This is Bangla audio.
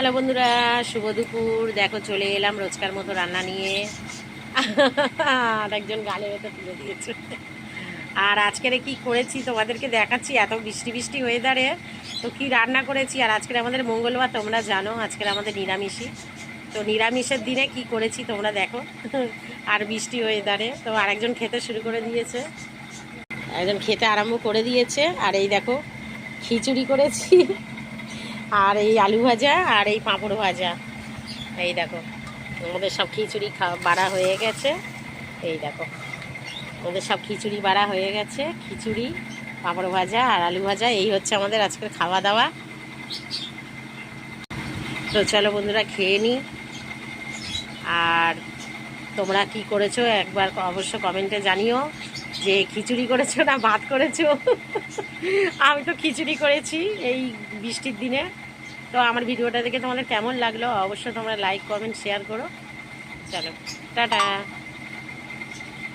হ্যালো বন্ধুরা, শুভ দুপুর। দেখো চলে এলাম রোজকার মতো রান্না নিয়ে। আর একজন গালে হয়তো তুলে দিয়েছে। আর আজকের কি করেছি তোমাদেরকে দেখাচ্ছি। এত বৃষ্টি বৃষ্টি ওয়েদারে তো কি রান্না করেছি। আর আজকের আমাদের মঙ্গলবার, তোমরা জানো আজকের আমাদের নিরামিষই। তো নিরামিষের দিনে কি করেছি তোমরা দেখো। আর বৃষ্টি ওয়েদারে তো আরেকজন খেতে শুরু করে দিয়েছে, একজন খেতে আরম্ভ করে দিয়েছে। আর এই দেখো খিচুড়ি করেছি, আর এই আলু ভাজা, আর এই পাঁপড় ভাজা। এই দেখো আমাদের সব খিচুড়ি বাড়া হয়ে গেছে। এই দেখো আমাদের সব খিচুড়ি বাড়া হয়ে গেছে। খিচুড়ি, পাঁপড় ভাজা আর আলু ভাজা, এই হচ্ছে আমাদের আজকের খাওয়া দাওয়া। তো চলো বন্ধুরা খেয়ে নিই। আর তোমরা কি করেছো একবার অবশ্য কমেন্টে জানিও যে খিচুড়ি করেছো না ভাত করেছো। আমি তো খিচুড়ি করেছি এই বৃষ্টির দিনে। তো আমার ভিডিওটা দেখে তোমাদের কেমন লাগলো অবশ্যই তোমরা লাইক কমেন্ট শেয়ার করো। চলো টাটা।